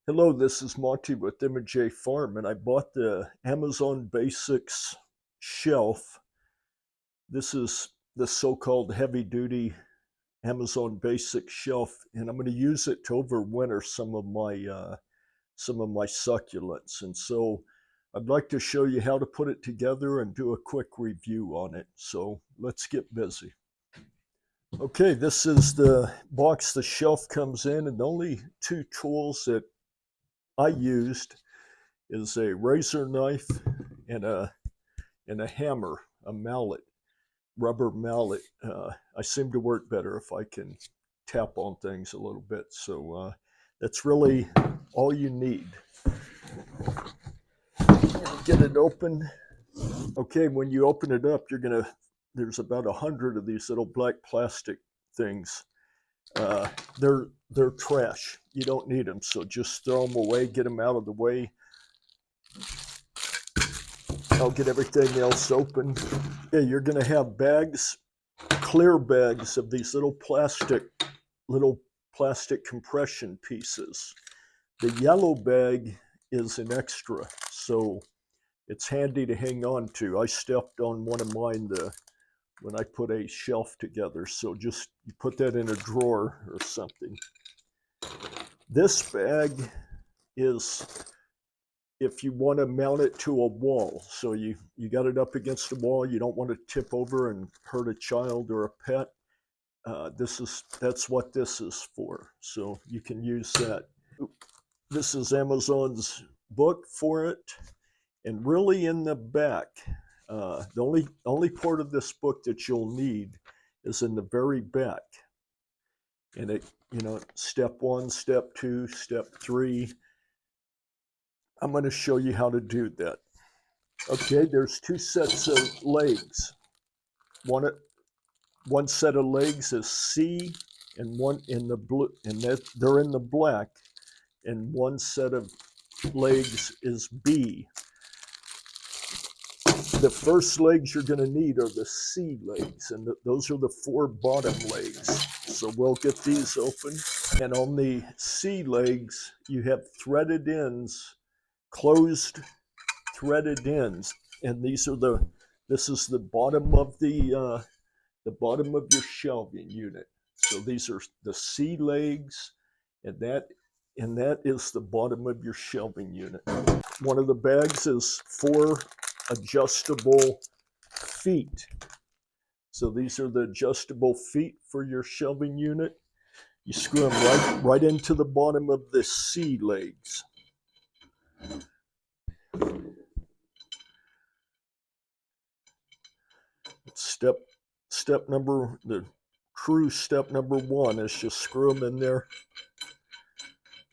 Hello, this is Monty with M&J Farm, and I bought the Amazon Basics shelf. This is the so-called heavy-duty Amazon Basics shelf, and I'm going to use it to overwinter some of my succulents. And so I'd like to show you how to put it together and do a quick review on it. So let's get busy. Okay, this is the box the shelf comes in, and the only two tools that I used is a razor knife and a hammer, a mallet, rubber mallet. I seem to work better if I can tap on things a little bit. So that's really all you need. Get it open. Okay, when you open it up, there's about 100 of these little black plastic things. Uh, they're trash. You don't need them, so just throw them away. Get them out of the way. I'll get everything else open. Yeah, you're going to have bags, clear bags of these little plastic compression pieces. The yellow bag is an extra, so it's handy to hang on to. I stepped on one of mine when I put a shelf together, so just you put that in a drawer or something. This bag is if you want to mount it to a wall. So you got it up against the wall. You don't want to tip over and hurt a child or a pet. That's what this is for. So you can use that. This is Amazon's book for it, and really in the back, the only part of this book that you'll need is in the very back, and step one, step two, step three. I'm going to show you how to do that. Okay, there's two sets of legs. One set of legs is C, and one in the blue, and that they're in the black. And one set of legs is B. The first legs you're going to need are the C legs, and those are the four bottom legs. So we'll get these open. And on the C legs, you have threaded ends, closed threaded ends, and this is the bottom of the bottom of your shelving unit. So these are the C legs, and that is the bottom of your shelving unit. One of the bags is 4 adjustable feet. So these are the adjustable feet for your shelving unit. You screw them right into the bottom of the C legs. The true step number 1 is just screw them in there.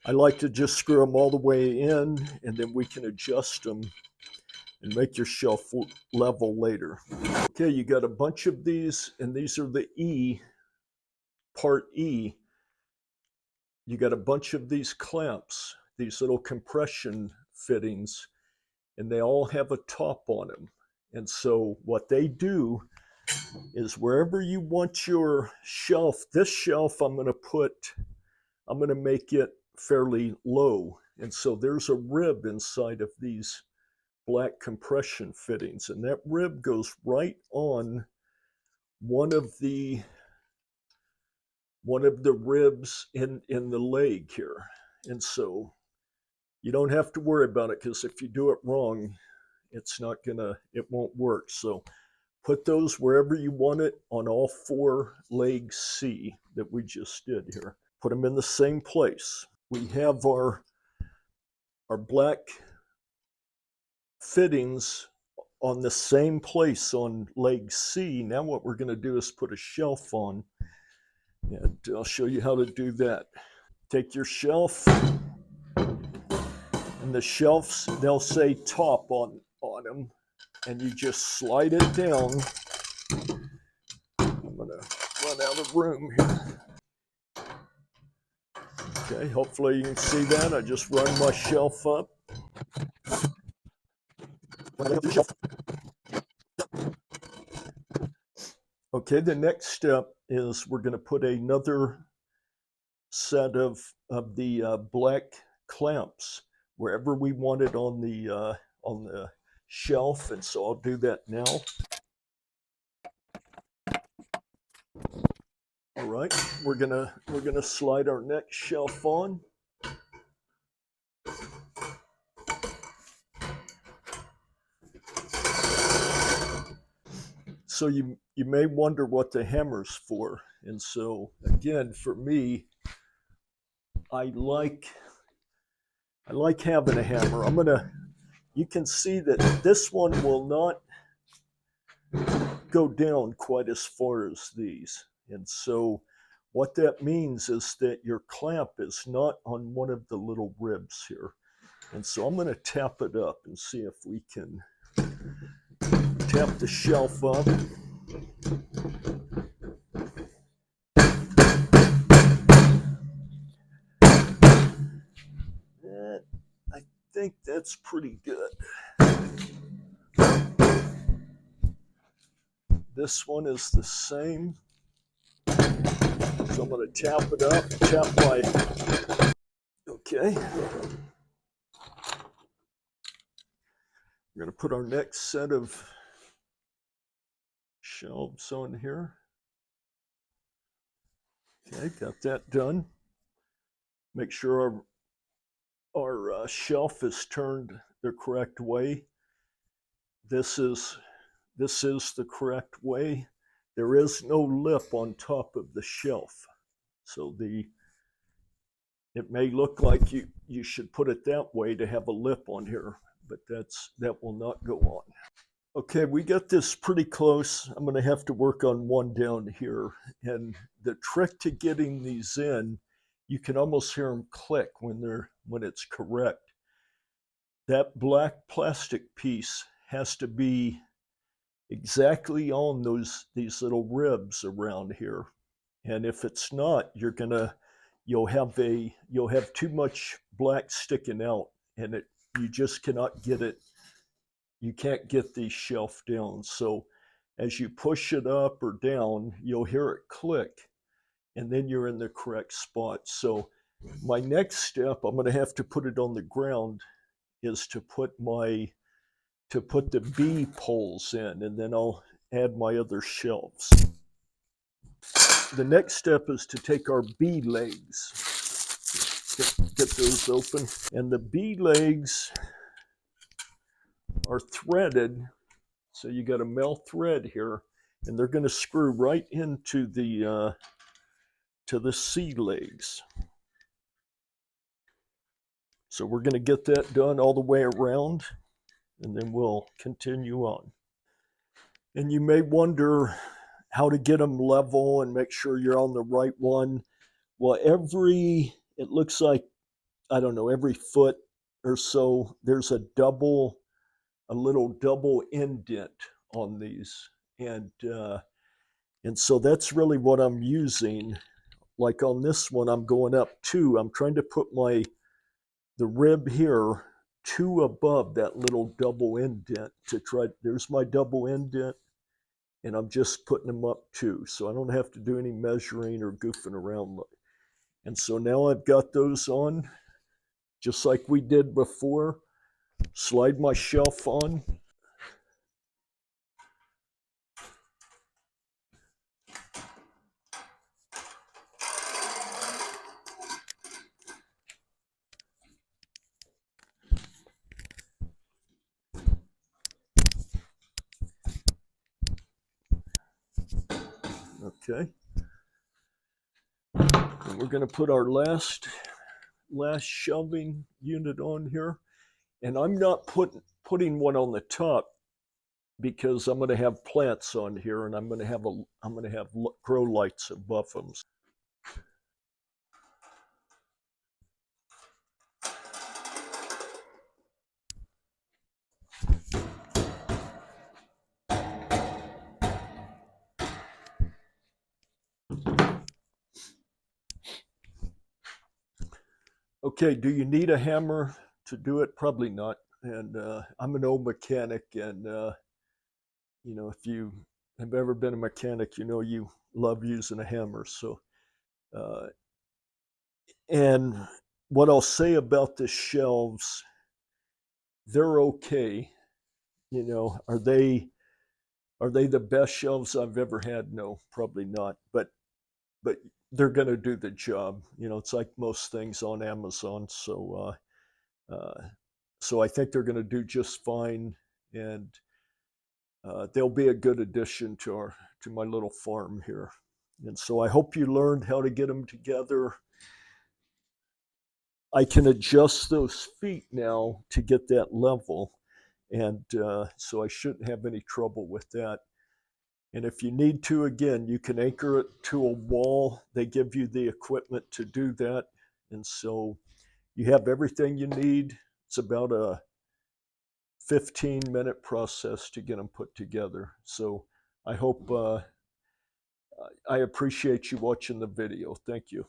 I like to just screw them all the way in, and then we can adjust them and make your shelf level later. Okay, you got a bunch of these, and these are the part E. You got a bunch of these clamps, these little compression fittings, and they all have a top on them. And so what they do is wherever you want your shelf, this shelf I'm going to make it fairly low. And so there's a rib inside of these black compression fittings, and that rib goes right on one of the ribs in the leg here. And so you don't have to worry about it, because if you do it wrong, it won't work. So put those wherever you want it on all 4 legs C that we just did here. Put them in the same place. We have our black fittings on the same place on leg C. Now what we're going to do is put a shelf on, and I'll show you how to do that. Take your shelf, and the shelves, they'll say top on them, and you just slide it down. I'm going to run out of room here. Okay, hopefully you can see that. I just run my shelf up. Okay, the next step is we're going to put another set of the black clamps wherever we want it on the shelf, and so I'll do that now. All right, we're gonna slide our next shelf on. So you may wonder what the hammer's for, and so again, for me, I like having a hammer. You can see that this one will not go down quite as far as these. And so what that means is that your clamp is not on one of the little ribs here. And so I'm going to tap it up and see if we can tap the shelf up. I think that's pretty good. This one is the same. So I'm going to tap it up, okay. We're going to put our next set of shelves on here. Okay, got that done. Make sure our shelf is turned the correct way. This is the correct way. There is no lip on top of the shelf. So it may look like you should put it that way to have a lip on here, but that will not go on. Okay, we got this pretty close. I'm going to have to work on one down here. And the trick to getting these in, you can almost hear them click when it's correct. That black plastic piece has to be exactly on these little ribs around here. And if it's not, you'll have too much black sticking out, and you just cannot get it. You can't get the shelf down. So as you push it up or down, you'll hear it click, and then you're in the correct spot. So my next step, I'm going to have to put it on the ground, is to put the B poles in, and then I'll add my other shelves. The next step is to take our B legs, get those open, and the B legs are threaded. So you got a male thread here, and they're going to screw right into the C legs. So we're going to get that done all the way around, and then we'll continue on. And you may wonder how to get them level and make sure you're on the right one. Well, it looks like, I don't know, every foot or so, there's a little double indent on these. And so that's really what I'm using. Like on this one, I'm going up 2. I'm trying to put the rib here 2 above that little double indent there's my double indent, and I'm just putting them up 2. So I don't have to do any measuring or goofing around. And so now I've got those on, just like we did before. Slide my shelf on. Okay. And we're going to put our last shelving unit on here. And I'm not putting one on the top because I'm going to have plants on here, and I'm going to have grow lights above them. Okay, do you need a hammer to do it? Probably not. And I'm an old mechanic, and if you have ever been a mechanic, you love using a hammer. So, and what I'll say about the shelves, they're okay. You know, are they the best shelves I've ever had? No, probably not. But they're going to do the job. You know, it's like most things on Amazon. So I think they're going to do just fine, and they'll be a good addition to my little farm here. And so I hope you learned how to get them together. I can adjust those feet now to get that level, and so I shouldn't have any trouble with that. And if you need to, again, you can anchor it to a wall. They give you the equipment to do that. And so you have everything you need. It's about a 15-minute process to get them put together. So I hope I appreciate you watching the video. Thank you.